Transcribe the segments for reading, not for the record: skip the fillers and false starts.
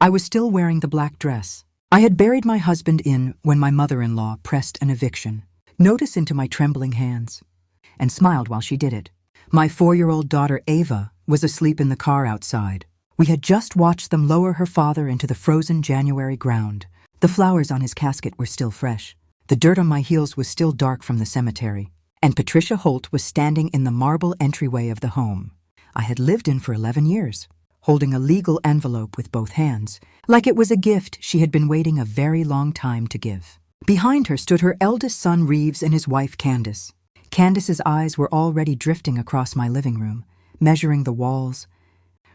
I was still wearing the black dress. I had buried my husband in when my mother-in-law pressed an eviction notice into my trembling hands, and smiled while she did it. My 4-year-old daughter Ava was asleep in the car outside. We had just watched them lower her father into the frozen January ground. The flowers on his casket were still fresh. The dirt on my heels was still dark from the cemetery. And Patricia Holt was standing in the marble entryway of the home I had lived in for 11 years, holding a legal envelope with both hands, like it was a gift she had been waiting a very long time to give. Behind her stood her eldest son Reeves and his wife Candace. Candace's eyes were already drifting across my living room, measuring the walls,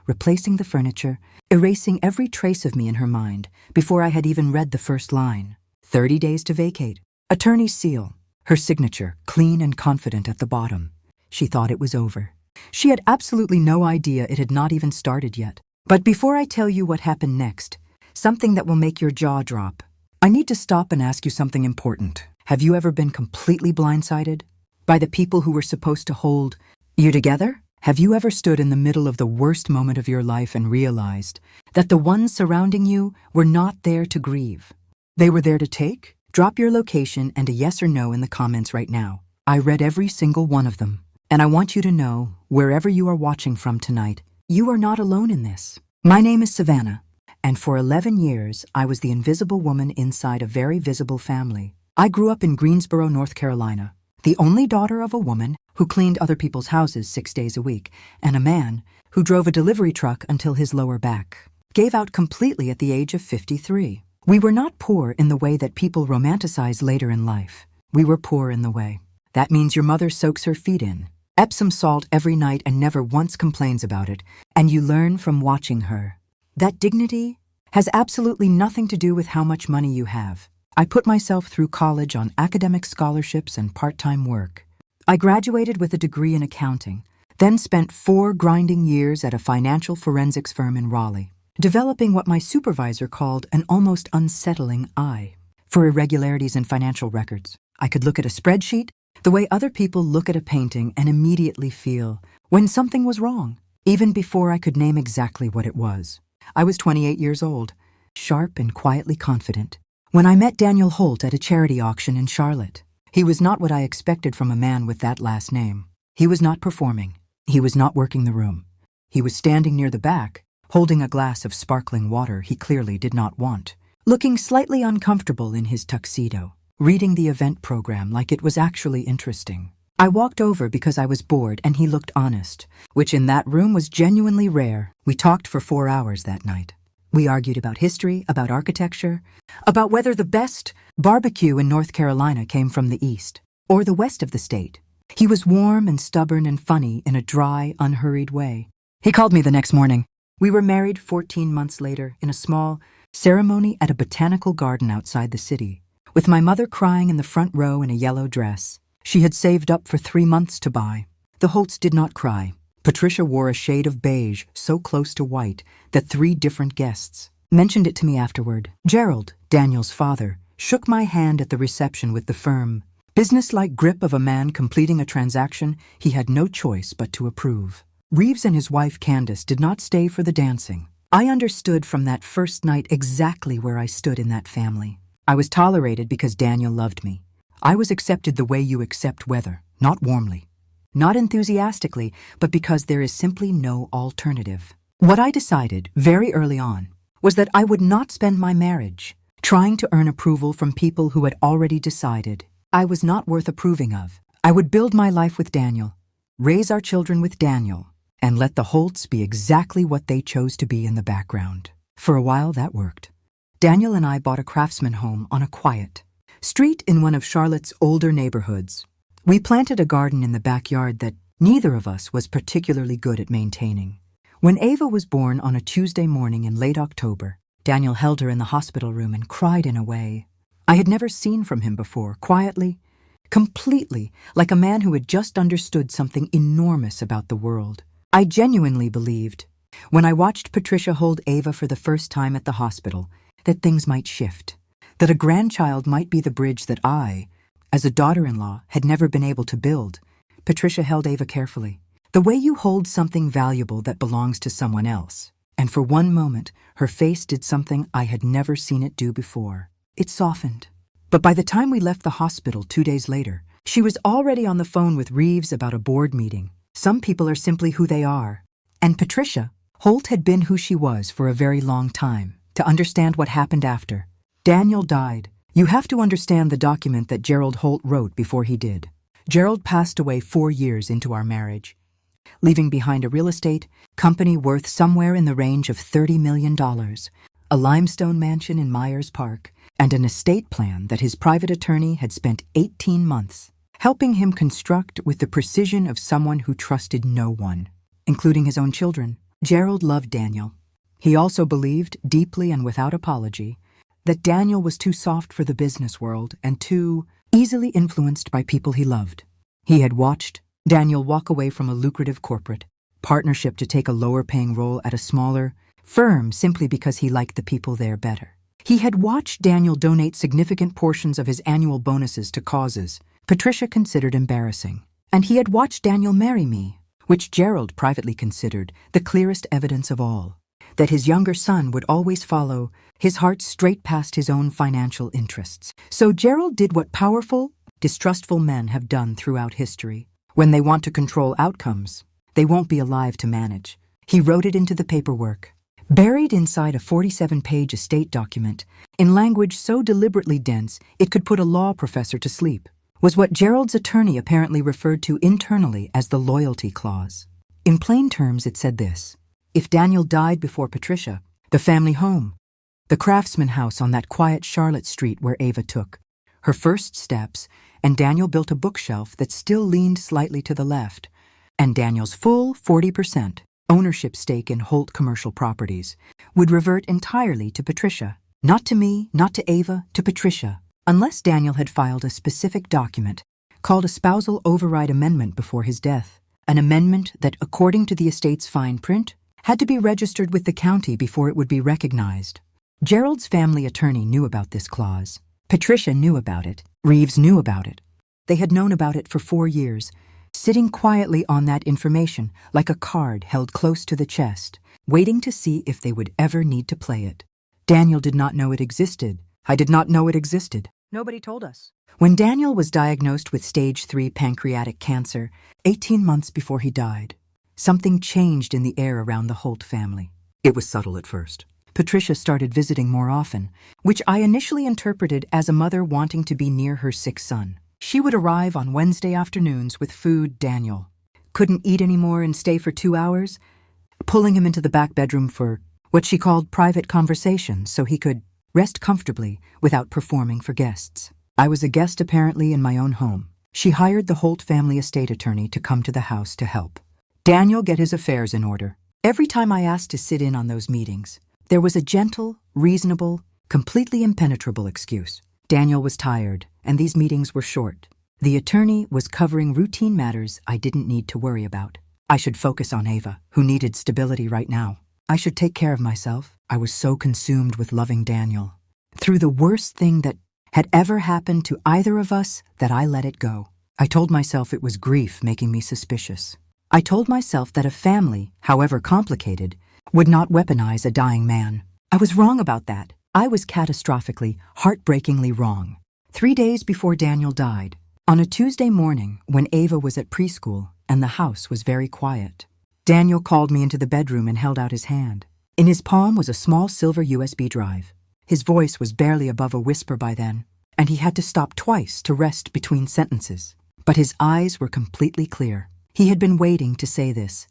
replacing the furniture, erasing every trace of me in her mind before I had even read the first line. 30 days to vacate. Attorney's seal. Her signature, clean and confident at the bottom. She thought it was over. She had absolutely no idea it had not even started yet. But before I tell you what happened next, something that will make your jaw drop, I need to stop and ask you something important. Have you ever been completely blindsided by the people who were supposed to hold you together? Have you ever stood in the middle of the worst moment of your life and realized that the ones surrounding you were not there to grieve? They were there to take? Drop your location and a yes or no in the comments right now. I read every single one of them. And I want you to know, wherever you are watching from tonight, you are not alone in this. My name is Savannah, and for 11 years, I was the invisible woman inside a very visible family. I grew up in Greensboro, North Carolina, the only daughter of a woman who cleaned other people's houses 6 days a week, and a man who drove a delivery truck until his lower back gave out completely at the age of 53. We were not poor in the way that people romanticize later in life. We were poor in the way. That means your mother soaks her feet in Epsom salt every night and never once complains about it, and you learn from watching her. That dignity has absolutely nothing to do with how much money you have. I put myself through college on academic scholarships and part-time work. I graduated with a degree in accounting, then spent 4 grinding years at a financial forensics firm in Raleigh, developing what my supervisor called an almost unsettling eye for irregularities in financial records. I could look at a spreadsheet the way other people look at a painting and immediately feel when something was wrong, even before I could name exactly what it was. I was 28 years old, sharp and quietly confident, when I met Daniel Holt at a charity auction in Charlotte. He was not what I expected from a man with that last name. He was not performing. He was not working the room. He was standing near the back, holding a glass of sparkling water he clearly did not want, looking slightly uncomfortable in his tuxedo, reading the event program like it was actually interesting. I walked over because I was bored and he looked honest, which in that room was genuinely rare. We talked for 4 hours that night. We argued about history, about architecture, about whether the best barbecue in North Carolina came from the east or the west of the state. He was warm and stubborn and funny in a dry, unhurried way. He called me the next morning. We were married 14 months later in a small ceremony at a botanical garden outside the city, with my mother crying in the front row in a yellow dress she had saved up for 3 months to buy. The Holts did not cry. Patricia wore a shade of beige so close to white that 3 different guests mentioned it to me afterward. Gerald, Daniel's father, shook my hand at the reception with the firm, businesslike grip of a man completing a transaction he had no choice but to approve. Reeves and his wife Candace did not stay for the dancing. I understood from that first night exactly where I stood in that family. I was tolerated because Daniel loved me. I was accepted the way you accept weather, not warmly, not enthusiastically, but because there is simply no alternative. What I decided very early on was that I would not spend my marriage trying to earn approval from people who had already decided I was not worth approving of. I would build my life with Daniel, raise our children with Daniel, and let the Holts be exactly what they chose to be in the background. For a while, that worked. Daniel and I bought a craftsman home on a quiet street in one of Charlotte's older neighborhoods. We planted a garden in the backyard that neither of us was particularly good at maintaining. When Ava was born on a Tuesday morning in late October, Daniel held her in the hospital room and cried in a way I had never seen from him before, quietly, completely, like a man who had just understood something enormous about the world. I genuinely believed, when I watched Patricia hold Ava for the first time at the hospital, that things might shift, that a grandchild might be the bridge that I, as a daughter-in-law, had never been able to build. Patricia held Ava carefully. The way you hold something valuable that belongs to someone else. And for one moment, her face did something I had never seen it do before. It softened. But by the time we left the hospital 2 days later, she was already on the phone with Reeves about a board meeting. Some people are simply who they are. And Patricia Holt had been who she was for a very long time. To understand what happened after Daniel died, you have to understand the document that Gerald Holt wrote before he did. Gerald passed away 4 years into our marriage, leaving behind a real estate company worth somewhere in the range of $30 million, a limestone mansion in Myers Park, and an estate plan that his private attorney had spent 18 months helping him construct with the precision of someone who trusted no one, including his own children. Gerald loved Daniel. He also believed, deeply and without apology, that Daniel was too soft for the business world and too easily influenced by people he loved. He had watched Daniel walk away from a lucrative corporate partnership to take a lower-paying role at a smaller firm simply because he liked the people there better. He had watched Daniel donate significant portions of his annual bonuses to causes Patricia considered embarrassing. And he had watched Daniel marry me, which Gerald privately considered the clearest evidence of all, that his younger son would always follow his heart straight past his own financial interests. So Gerald did what powerful, distrustful men have done throughout history. When they want to control outcomes, they won't be alive to manage. He wrote it into the paperwork, buried inside a 47-page estate document, in language so deliberately dense it could put a law professor to sleep, was what Gerald's attorney apparently referred to internally as the loyalty clause. In plain terms, it said this: if Daniel died before Patricia, the family home, the craftsman house on that quiet Charlotte street where Ava took her first steps, and Daniel built a bookshelf that still leaned slightly to the left, and Daniel's full 40% ownership stake in Holt Commercial Properties would revert entirely to Patricia. Not to me, not to Ava, to Patricia, unless Daniel had filed a specific document called a spousal override amendment before his death, an amendment that, according to the estate's fine print, had to be registered with the county before it would be recognized. Gerald's family attorney knew about this clause. Patricia knew about it. Reeves knew about it. They had known about it for 4 years, sitting quietly on that information like a card held close to the chest, waiting to see if they would ever need to play it. Daniel did not know it existed. I did not know it existed. Nobody told us. When Daniel was diagnosed with stage 3 pancreatic cancer, 18 months before he died, something changed in the air around the Holt family. It was subtle at first. Patricia started visiting more often, which I initially interpreted as a mother wanting to be near her sick son. She would arrive on Wednesday afternoons with food. Daniel couldn't eat anymore and stay for 2 hours, pulling him into the back bedroom for what she called private conversations so he could rest comfortably without performing for guests. I was a guest apparently in my own home. She hired the Holt family estate attorney to come to the house to help Daniel get his affairs in order. Every time I asked to sit in on those meetings, there was a gentle, reasonable, completely impenetrable excuse. Daniel was tired, and these meetings were short. The attorney was covering routine matters I didn't need to worry about. I should focus on Ava, who needed stability right now. I should take care of myself. I was so consumed with loving Daniel through the worst thing that had ever happened to either of us that I let it go. I told myself it was grief making me suspicious. I told myself that a family, however complicated, would not weaponize a dying man. I was wrong about that. I was catastrophically, heartbreakingly wrong. 3 days before Daniel died, on a Tuesday morning when Ava was at preschool and the house was very quiet, Daniel called me into the bedroom and held out his hand. In his palm was a small silver USB drive. His voice was barely above a whisper by then, and he had to stop twice to rest between sentences. But his eyes were completely clear. He had been waiting to say this.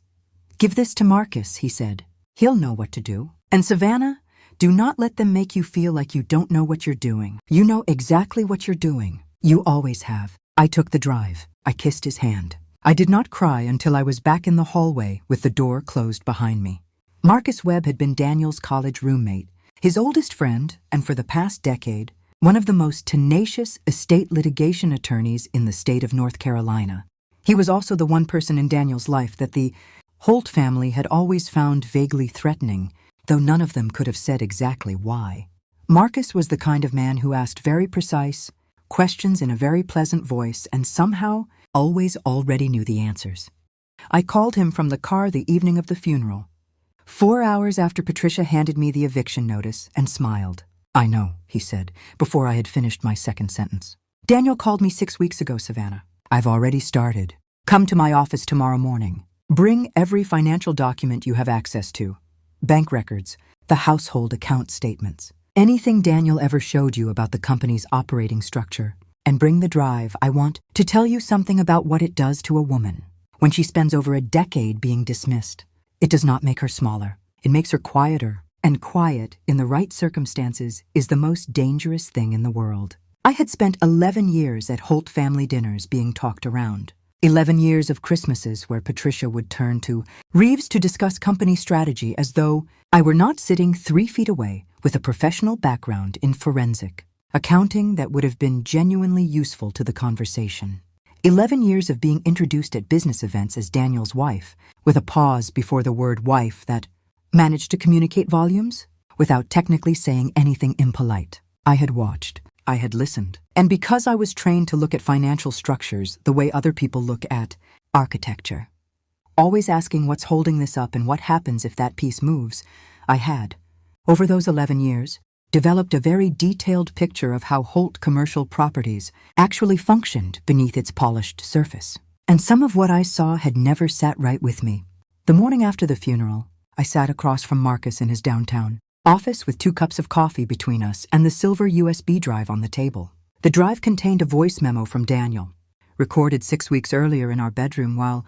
"Give this to Marcus," he said. "He'll know what to do. And Savannah, do not let them make you feel like you don't know what you're doing. You know exactly what you're doing. You always have." I took the drive. I kissed his hand. I did not cry until I was back in the hallway with the door closed behind me. Marcus Webb had been Daniel's college roommate, his oldest friend, and for the past decade, one of the most tenacious estate litigation attorneys in the state of North Carolina. He was also the one person in Daniel's life that the Holt family had always found vaguely threatening, though none of them could have said exactly why. Marcus was the kind of man who asked very precise questions in a very pleasant voice and somehow always already knew the answers. I called him from the car the evening of the funeral, 4 hours after Patricia handed me the eviction notice and smiled. "I know," he said, before I had finished my second sentence. "Daniel called me 6 weeks ago, Savannah. I've already started. Come to my office tomorrow morning. Bring every financial document you have access to. Bank records, the household account statements, anything Daniel ever showed you about the company's operating structure. And bring the drive. I want to tell you something about what it does to a woman when she spends over a decade being dismissed. It does not make her smaller. It makes her quieter. And quiet, in the right circumstances, is the most dangerous thing in the world." I had spent 11 years at Holt family dinners being talked around. 11 years of Christmases where Patricia would turn to Reeves to discuss company strategy as though I were not sitting 3 feet away with a professional background in forensic accounting that would have been genuinely useful to the conversation. 11 years of being introduced at business events as Daniel's wife, with a pause before the word wife that managed to communicate volumes without technically saying anything impolite. I had watched. I had listened. And because I was trained to look at financial structures the way other people look at architecture, always asking what's holding this up and what happens if that piece moves, I had, over those 11 years, developed a very detailed picture of how Holt Commercial Properties actually functioned beneath its polished surface. And some of what I saw had never sat right with me. The morning after the funeral, I sat across from Marcus in his downtown office with 2 cups of coffee between us and the silver USB drive on the table. The drive contained a voice memo from Daniel, recorded 6 weeks earlier in our bedroom while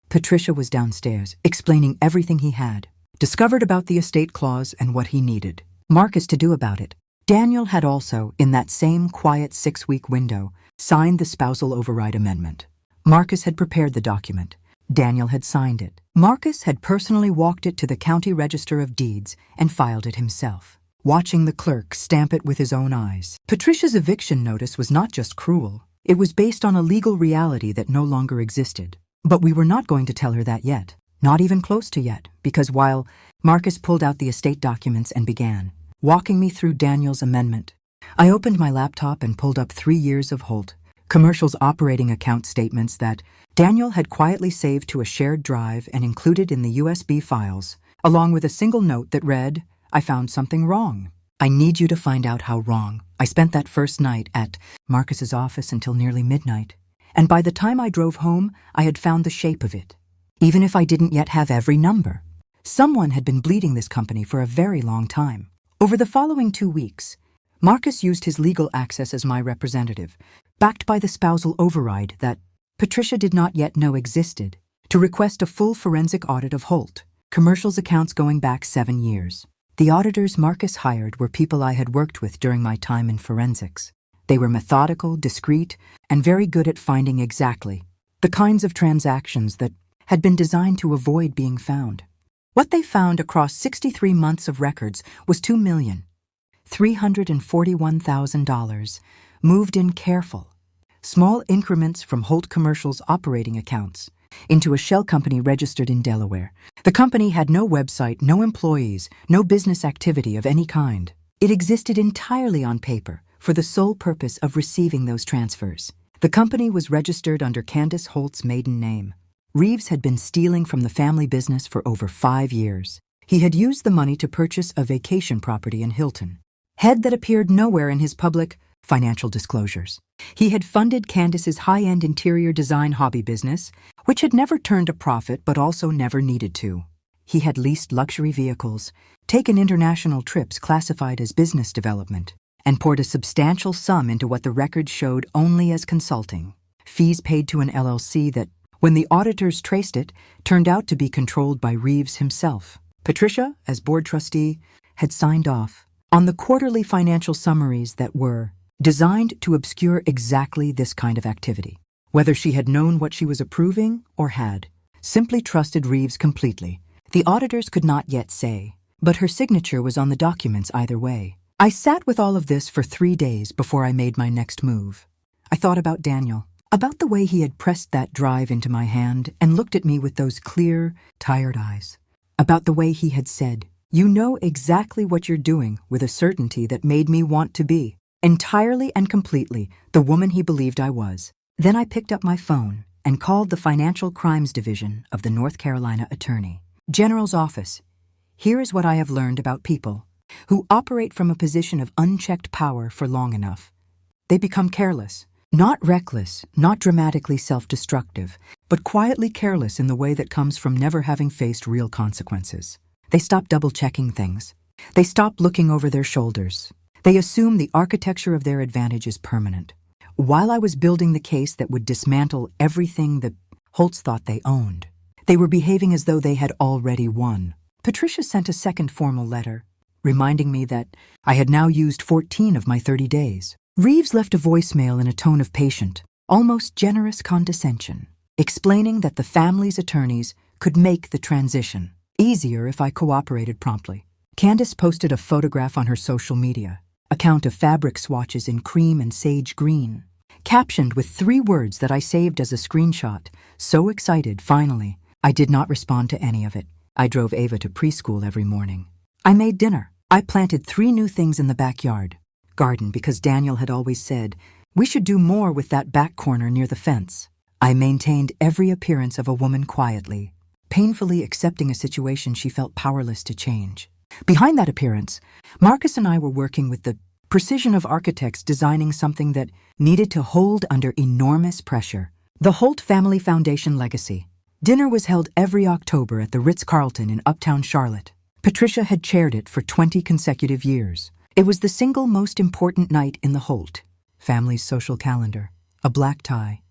Patricia was downstairs, explaining everything he had discovered about the estate clause and what he needed Marcus to do about it. Daniel had also, in that same quiet 6-week window, signed the spousal override amendment. Marcus had prepared the document. Daniel had signed it. Marcus had personally walked it to the county register of deeds and filed it himself, watching the clerk stamp it with his own eyes. Patricia's eviction notice was not just cruel. It was based on a legal reality that no longer existed. But we were not going to tell her that yet. Not even close to yet, because while Marcus pulled out the estate documents and began walking me through Daniel's amendment, I opened my laptop and pulled up 3 years of Holt Commercial's operating account statements that Daniel had quietly saved to a shared drive and included in the USB files, along with a single note that read, "I found something wrong. I need you to find out how wrong." I spent that first night at Marcus's office until nearly midnight, and by the time I drove home, I had found the shape of it, even if I didn't yet have every number. Someone had been bleeding this company for a very long time. Over the following 2 weeks, Marcus used his legal access as my representative, backed by the spousal override that Patricia did not yet know existed, to request a full forensic audit of Holt Commercial's accounts going back 7 years. The auditors Marcus hired were people I had worked with during my time in forensics. They were methodical, discreet, and very good at finding exactly the kinds of transactions that had been designed to avoid being found. What they found across 63 months of records was $2,341,000, moved in careful, small increments from Holt Commercial's operating accounts into a shell company registered in Delaware. The company had no website, no employees, no business activity of any kind. It existed entirely on paper for the sole purpose of receiving those transfers. The company was registered under Candace Holt's maiden name. Reeves had been stealing from the family business for over 5 years. He had used the money to purchase a vacation property in Hilton, head that appeared nowhere in his public financial disclosures. He had funded Candace's high-end interior design hobby business, which had never turned a profit but also never needed to. He had leased luxury vehicles, taken international trips classified as business development, and poured a substantial sum into what the records showed only as consulting, fees paid to an LLC that, when the auditors traced it, turned out to be controlled by Reeves himself. Patricia, as board trustee, had signed off on the quarterly financial summaries that were designed to obscure exactly this kind of activity. Whether she had known what she was approving or had simply trusted Reeves completely, the auditors could not yet say, but her signature was on the documents either way. I sat with all of this for 3 days before I made my next move. I thought about Daniel, about the way he had pressed that drive into my hand and looked at me with those clear, tired eyes, about the way he had said, "You know exactly what you're doing," with a certainty that made me want to be entirely and completely the woman he believed I was. Then I picked up my phone and called the Financial Crimes Division of the North Carolina Attorney General's office Here is what I have learned about people who operate from a position of unchecked power for long enough. They become careless, not reckless, not dramatically self-destructive, but quietly careless in the way that comes from never having faced real consequences. They stop double-checking things. They stop looking over their shoulders. They assume the architecture of their advantage is permanent. While I was building the case that would dismantle everything that Holtz thought they owned, they were behaving as though they had already won. Patricia sent a second formal letter, reminding me that I had now used 14 of my 30 days. Reeves left a voicemail in a tone of patient, almost generous condescension, explaining that the family's attorneys could make the transition easier if I cooperated promptly. Candace posted a photograph on her social media account of fabric swatches in cream and sage green, captioned with 3 words that I saved as a screenshot. So excited, finally. I did not respond to any of it. I drove Ava to preschool every morning. I made dinner. I planted 3 new things in the backyard garden because Daniel had always said we should do more with that back corner near the fence. I maintained every appearance of a woman quietly, painfully accepting a situation she felt powerless to change. Behind that appearance, Marcus and I were working with the precision of architects designing something that needed to hold under enormous pressure. The Holt Family Foundation legacy. Dinner was held every October at the Ritz-Carlton in Uptown Charlotte. Patricia had chaired it for 20 consecutive years. It was the single most important night in the Holt family's social calendar. A black tie.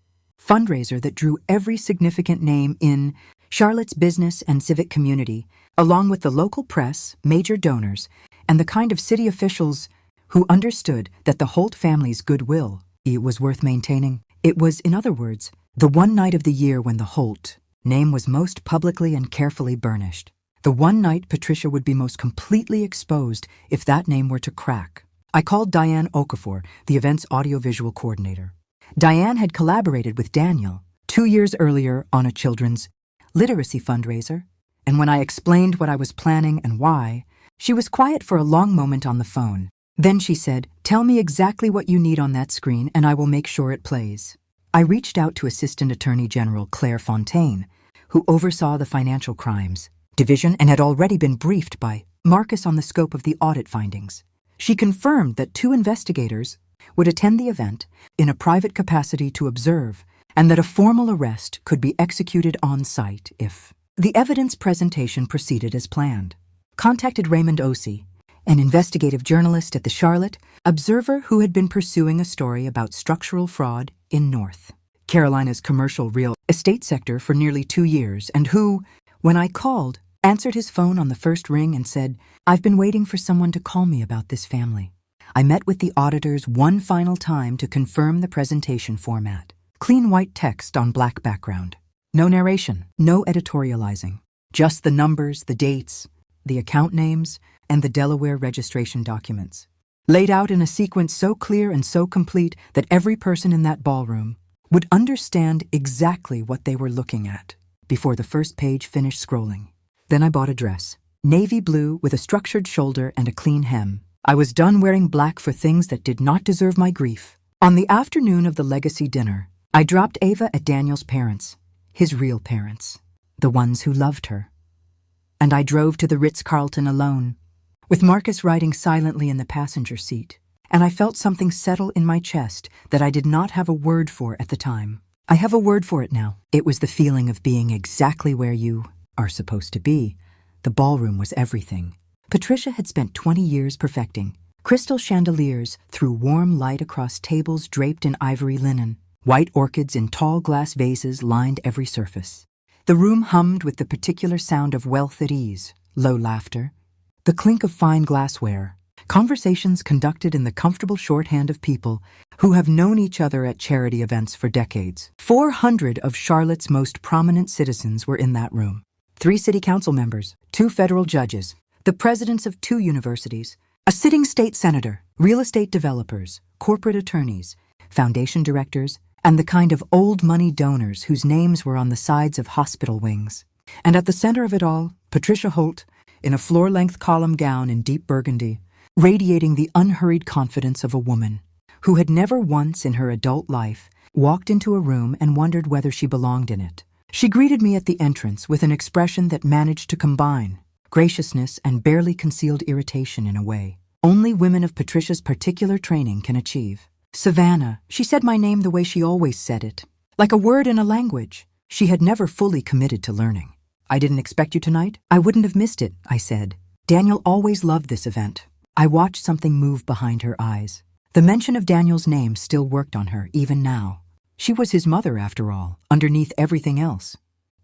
Fundraiser that drew every significant name in Charlotte's business and civic community, along with the local press, major donors, and the kind of city officials who understood that the Holt family's goodwill was worth maintaining. It was, in other words, the one night of the year when the Holt name was most publicly and carefully burnished. The one night Patricia would be most completely exposed if that name were to crack. I called Diane Okafor, the event's audiovisual coordinator. Diane had collaborated with Daniel 2 years earlier on a children's literacy fundraiser, and when I explained what I was planning and why, she was quiet for a long moment on the phone. Then she said, "Tell me exactly what you need on that screen and I will make sure it plays." I reached out to Assistant Attorney General Claire Fontaine, who oversaw the financial crimes division and had already been briefed by Marcus on the scope of the audit findings. She confirmed that 2 investigators would attend the event in a private capacity to observe, and that a formal arrest could be executed on site if the evidence presentation proceeded as planned. Contacted Raymond Ossie, an investigative journalist at the Charlotte Observer who had been pursuing a story about structural fraud in North Carolina's commercial real estate sector for nearly 2 years, and who, when I called, answered his phone on the first ring and said, "I've been waiting for someone to call me about this family." I met with the auditors one final time to confirm the presentation format. Clean white text on black background. No narration, no editorializing. Just the numbers, the dates, the account names, and the Delaware registration documents. Laid out in a sequence so clear and so complete that every person in that ballroom would understand exactly what they were looking at before the first page finished scrolling. Then I bought a dress. Navy blue with a structured shoulder and a clean hem. I was done wearing black for things that did not deserve my grief. On the afternoon of the legacy dinner, I dropped Ava at Daniel's parents, his real parents, the ones who loved her. And I drove to the Ritz-Carlton alone, with Marcus riding silently in the passenger seat, and I felt something settle in my chest that I did not have a word for at the time. I have a word for it now. It was the feeling of being exactly where you are supposed to be. The ballroom was everything. Patricia had spent 20 years perfecting. Crystal chandeliers threw warm light across tables draped in ivory linen. White orchids in tall glass vases lined every surface. The room hummed with the particular sound of wealth at ease, low laughter, the clink of fine glassware, conversations conducted in the comfortable shorthand of people who have known each other at charity events for decades. 400 of Charlotte's most prominent citizens were in that room. 3 city council members, 2 federal judges, the presidents of 2 universities, a sitting state senator, real estate developers, corporate attorneys, foundation directors, and the kind of old money donors whose names were on the sides of hospital wings. And at the center of it all, Patricia Holt, in a floor-length column gown in deep burgundy, radiating the unhurried confidence of a woman who had never once in her adult life walked into a room and wondered whether she belonged in it. She greeted me at the entrance with an expression that managed to combine graciousness, and barely concealed irritation in a way only women of Patricia's particular training can achieve. Savannah, she said my name the way she always said it, like a word in a language she had never fully committed to learning. I didn't expect you tonight. I wouldn't have missed it, I said. Daniel always loved this event. I watched something move behind her eyes. The mention of Daniel's name still worked on her, even now. She was his mother, after all, underneath everything else.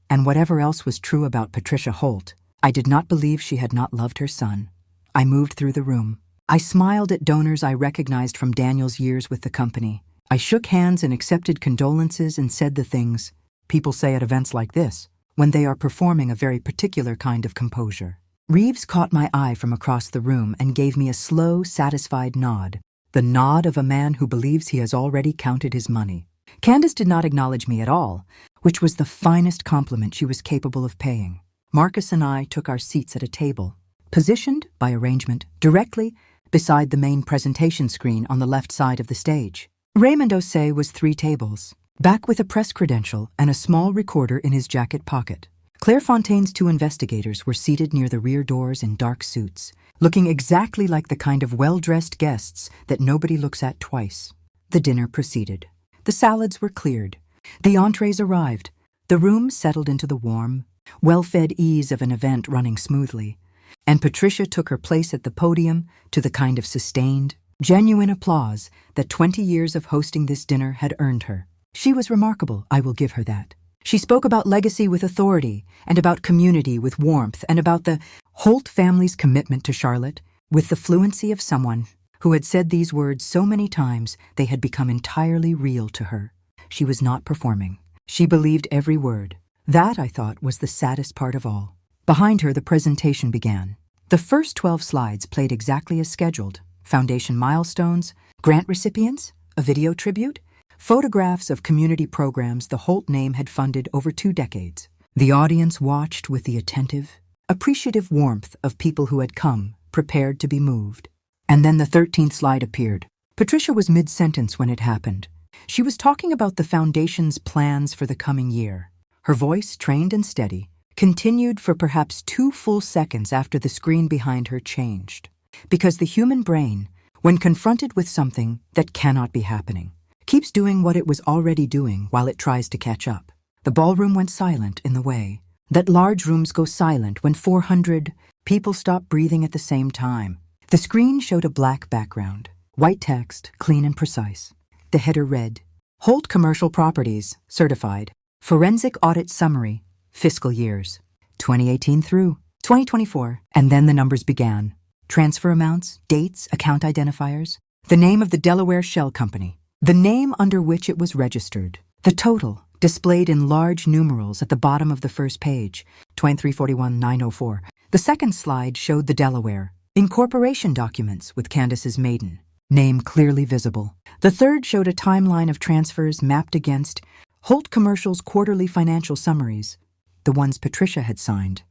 And whatever else was true about Patricia Holt, I did not believe she had not loved her son. I moved through the room. I smiled at donors I recognized from Daniel's years with the company. I shook hands and accepted condolences and said the things people say at events like this, when they are performing a very particular kind of composure. Reeves caught my eye from across the room and gave me a slow, satisfied nod, the nod of a man who believes he has already counted his money. Candace did not acknowledge me at all, which was the finest compliment she was capable of paying. Marcus and I took our seats at a table, positioned, by arrangement, directly beside the main presentation screen on the left side of the stage. Raymond Osei was 3 tables, back with a press credential and a small recorder in his jacket pocket. Claire Fontaine's 2 investigators were seated near the rear doors in dark suits, looking exactly like the kind of well-dressed guests that nobody looks at twice. The dinner proceeded. The salads were cleared. The entrees arrived. The room settled into the warm, well-fed ease of an event running smoothly, and Patricia took her place at the podium to the kind of sustained, genuine applause that 20 years of hosting this dinner had earned her. She was remarkable, I will give her that. She spoke about legacy with authority, and about community with warmth, and about the Holt family's commitment to Charlotte with the fluency of someone who had said these words so many times they had become entirely real to her. She was not performing. She believed every word. That, I thought, was the saddest part of all. Behind her, the presentation began. The first 12 slides played exactly as scheduled. Foundation milestones, grant recipients, a video tribute, photographs of community programs the Holt name had funded over 2 decades. The audience watched with the attentive, appreciative warmth of people who had come, prepared to be moved. And then the 13th slide appeared. Patricia was mid-sentence when it happened. She was talking about the Foundation's plans for the coming year. Her voice, trained and steady, continued for perhaps 2 full seconds after the screen behind her changed. Because the human brain, when confronted with something that cannot be happening, keeps doing what it was already doing while it tries to catch up. The ballroom went silent in the way that large rooms go silent when 400 people stop breathing at the same time. The screen showed a black background, white text, clean and precise. The header read, Holt Commercial Properties, Certified, Forensic Audit Summary, Fiscal Years, 2018 through 2024. And then the numbers began. Transfer amounts, dates, account identifiers, the name of the Delaware Shell Company, the name under which it was registered, the total, displayed in large numerals at the bottom of the first page, 2341,904. The second slide showed the Delaware incorporation documents with Candace's maiden name clearly visible. The third showed a timeline of transfers mapped against Holt Commercial's quarterly financial summaries, the ones Patricia had signed.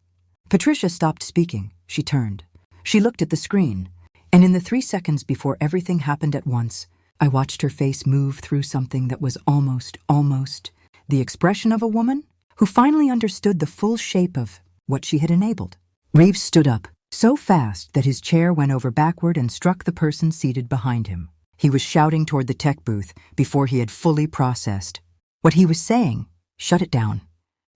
Patricia stopped speaking. She turned. She looked at the screen, and in the 3 seconds before everything happened at once, I watched her face move through something that was almost the expression of a woman who finally understood the full shape of what she had enabled. Reeves stood up, so fast that his chair went over backward and struck the person seated behind him. He was shouting toward the tech booth before he had fully processed what he was saying. Shut it down.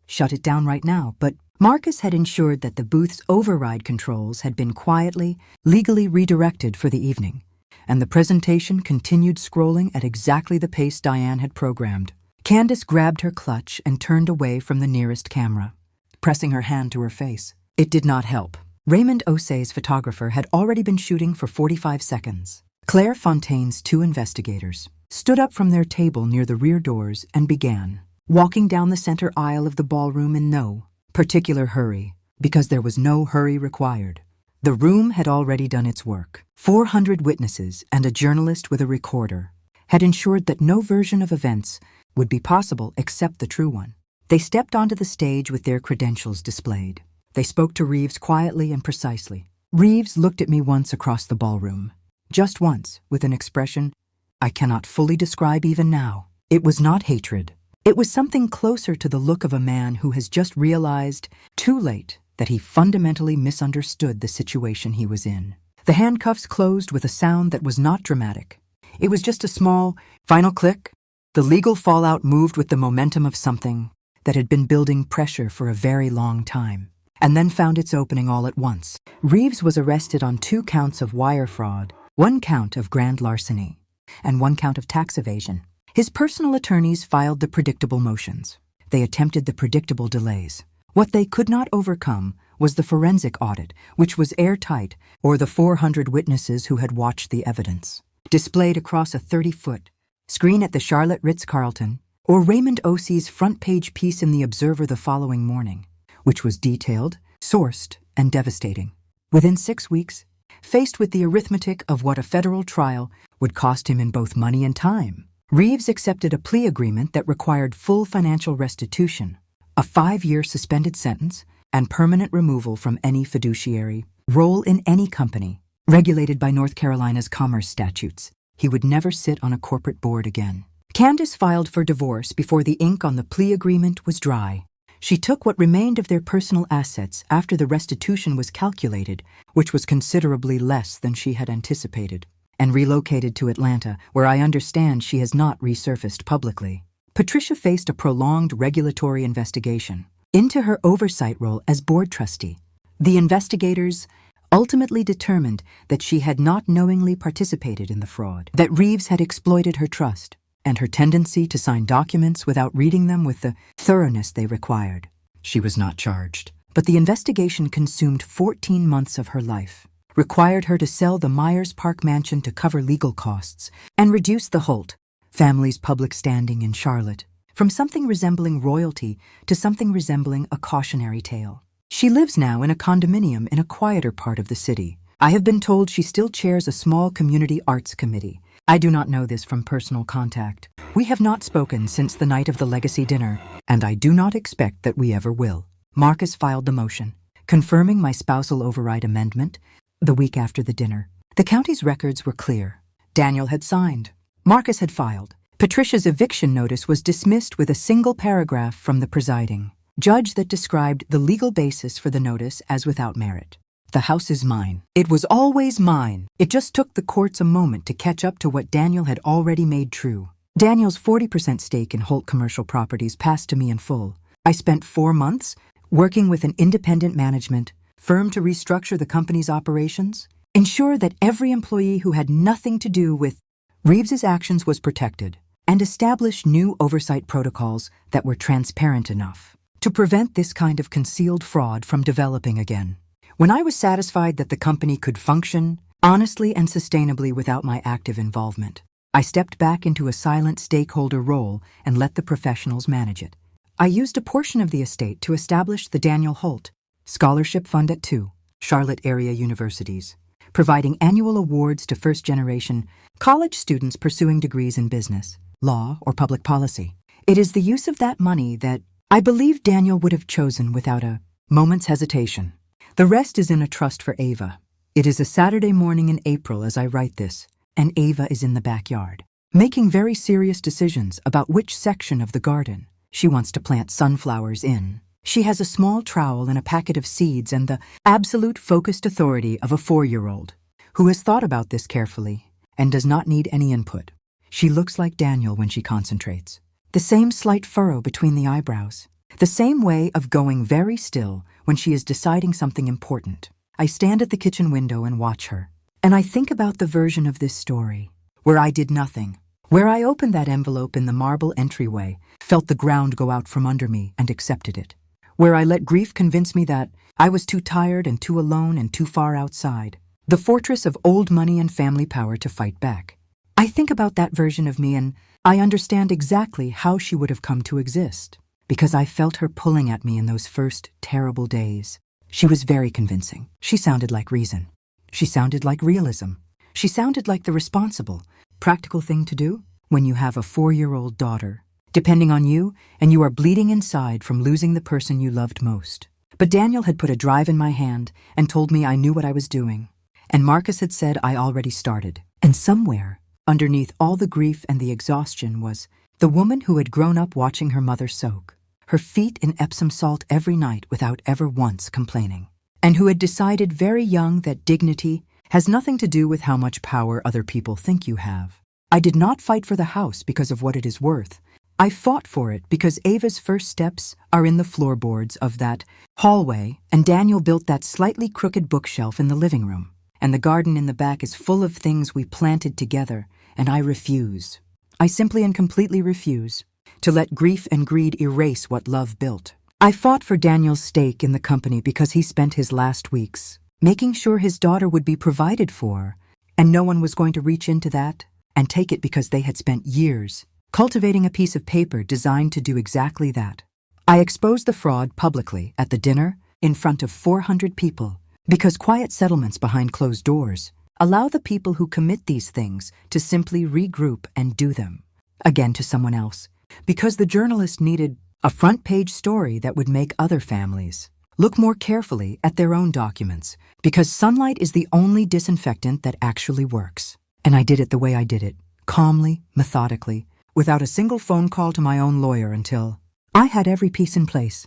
Shut it down right now. But Marcus had ensured that the booth's override controls had been quietly, legally redirected for the evening, and the presentation continued scrolling at exactly the pace Diane had programmed. Candace grabbed her clutch and turned away from the nearest camera, pressing her hand to her face. It did not help. Raymond Osei's photographer had already been shooting for 45 seconds. Claire Fontaine's 2 investigators stood up from their table near the rear doors and began walking down the center aisle of the ballroom in no particular hurry, because there was no hurry required. The room had already done its work. 400 witnesses and a journalist with a recorder had ensured that no version of events would be possible except the true one. They stepped onto the stage with their credentials displayed. They spoke to Reeves quietly and precisely. Reeves looked at me once across the ballroom, just once, with an expression I cannot fully describe even now. It was not hatred. It was something closer to the look of a man who has just realized, too late, that he fundamentally misunderstood the situation he was in. The handcuffs closed with a sound that was not dramatic. It was just a small, final click. The legal fallout moved with the momentum of something that had been building pressure for a very long time, and then found its opening all at once. Reeves was arrested on 2 counts of wire fraud, 1 count of grand larceny, and 1 count of tax evasion. His personal attorneys filed the predictable motions. They attempted the predictable delays. What they could not overcome was the forensic audit, which was airtight, or the 400 witnesses who had watched the evidence, displayed across a 30-foot screen at the Charlotte Ritz-Carlton, or Raymond Ossie's front-page piece in The Observer the following morning, which was detailed, sourced, and devastating. Within 6 weeks, faced with the arithmetic of what a federal trial would cost him in both money and time, Reeves accepted a plea agreement that required full financial restitution, a 5-year suspended sentence, and permanent removal from any fiduciary role in any company regulated by North Carolina's commerce statutes. He would never sit on a corporate board again. Candace filed for divorce before the ink on the plea agreement was dry. She took what remained of their personal assets after the restitution was calculated, which was considerably less than she had anticipated, and relocated to Atlanta, where I understand she has not resurfaced publicly. Patricia faced a prolonged regulatory investigation into her oversight role as board trustee. The investigators ultimately determined that she had not knowingly participated in the fraud, that Reeves had exploited her trust and her tendency to sign documents without reading them with the thoroughness they required. She was not charged, but the investigation consumed 14 months of her life, required her to sell the Myers Park mansion to cover legal costs, and reduce the Holt family's public standing in Charlotte from something resembling royalty to something resembling a cautionary tale. She lives now in a condominium in a quieter part of the city. I have been told she still chairs a small community arts committee. I do not know this from personal contact. We have not spoken since the night of the legacy dinner, and I do not expect that we ever will. Marcus filed the motion, confirming my spousal override amendment the week after the dinner. The county's records were clear. Daniel had signed. Marcus had filed. Patricia's eviction notice was dismissed with a single paragraph from the presiding judge that described the legal basis for the notice as without merit. The house is mine. It was always mine. It just took the courts a moment to catch up to what Daniel had already made true. Daniel's 40% stake in Holt Commercial Properties passed to me in full. I spent 4 months working with an independent management firm to restructure the company's operations, ensure that every employee who had nothing to do with Reeves's actions was protected, and establish new oversight protocols that were transparent enough to prevent this kind of concealed fraud from developing again. When I was satisfied that the company could function honestly and sustainably without my active involvement, I stepped back into a silent stakeholder role and let the professionals manage it. I used a portion of the estate to establish the Daniel Holt Scholarship Fund at 2 Charlotte area universities, providing annual awards to first-generation college students pursuing degrees in business, law, or public policy. It is the use of that money that I believe Daniel would have chosen without a moment's hesitation. The rest is in a trust for Ava. It is a Saturday morning in April as I write this, and Ava is in the backyard, making very serious decisions about which section of the garden she wants to plant sunflowers in. She has a small trowel and a packet of seeds and the absolute focused authority of a 4-year-old who has thought about this carefully and does not need any input. She looks like Daniel when she concentrates. The same slight furrow between the eyebrows. The same way of going very still when she is deciding something important. I stand at the kitchen window and watch her, and I think about the version of this story where I did nothing, where I opened that envelope in the marble entryway, felt the ground go out from under me and accepted it, where I let grief convince me that I was too tired and too alone and too far outside the fortress of old money and family power to fight back. I think about that version of me and I understand exactly how she would have come to exist, because I felt her pulling at me in those first terrible days. She was very convincing. She sounded like reason. She sounded like realism. She sounded like the responsible, practical thing to do when you have a 4-year-old daughter, depending on you, and you are bleeding inside from losing the person you loved most. But Daniel had put a drive in my hand and told me I knew what I was doing. And Marcus had said I already started. And somewhere, underneath all the grief and the exhaustion was the woman who had grown up watching her mother soak, her feet in Epsom salt every night without ever once complaining, and who had decided very young that dignity has nothing to do with how much power other people think you have. I did not fight for the house because of what it is worth. I fought for it because Ava's first steps are in the floorboards of that hallway, and Daniel built that slightly crooked bookshelf in the living room, and the garden in the back is full of things we planted together, and I refuse. I simply and completely refuse to let grief and greed erase what love built. I fought for Daniel's stake in the company because he spent his last weeks making sure his daughter would be provided for, and no one was going to reach into that and take it because they had spent years cultivating a piece of paper designed to do exactly that. I exposed the fraud publicly at the dinner in front of 400 people because quiet settlements behind closed doors allow the people who commit these things to simply regroup and do them again to someone else, because the journalist needed a front-page story that would make other families look more carefully at their own documents, because sunlight is the only disinfectant that actually works. And I did it the way I did it, calmly, methodically, without a single phone call to my own lawyer until I had every piece in place.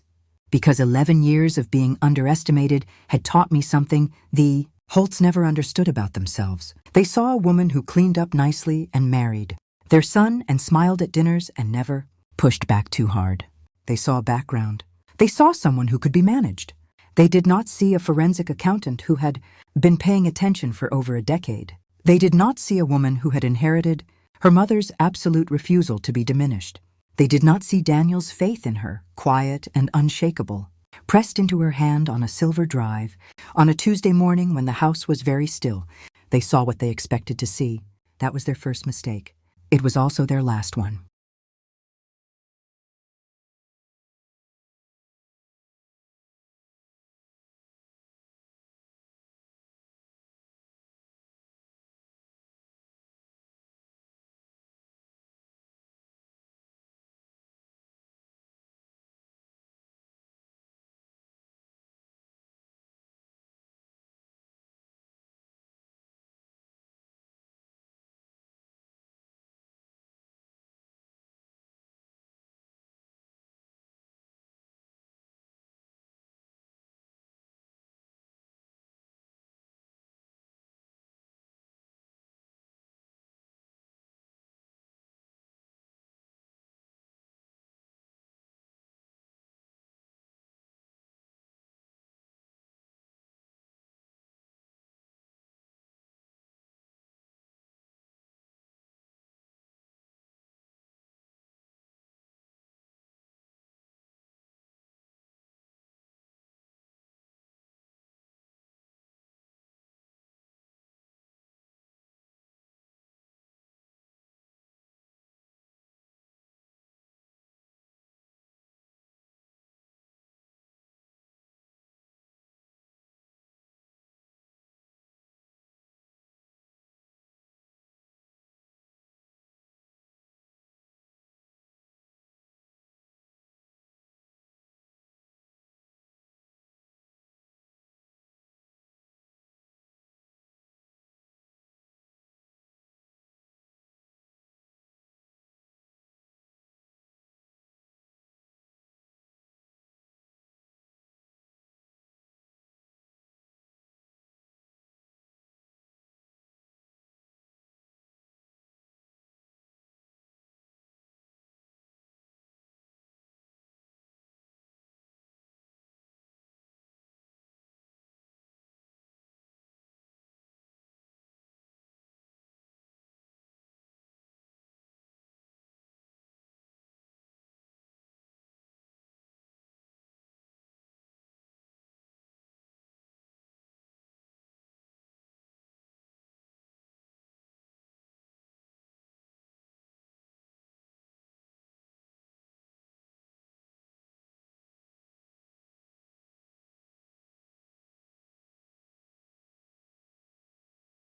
Because 11 years of being underestimated had taught me something the Holts never understood about themselves. They saw a woman who cleaned up nicely and married their son and smiled at dinners and never pushed back too hard. They saw a background. They saw someone who could be managed. They did not see a forensic accountant who had been paying attention for over a decade. They did not see a woman who had inherited her mother's absolute refusal to be diminished. They did not see Daniel's faith in her, quiet and unshakable, pressed into her hand on a silver drive on a Tuesday morning when the house was very still. They saw what they expected to see. That was their first mistake. It was also their last one.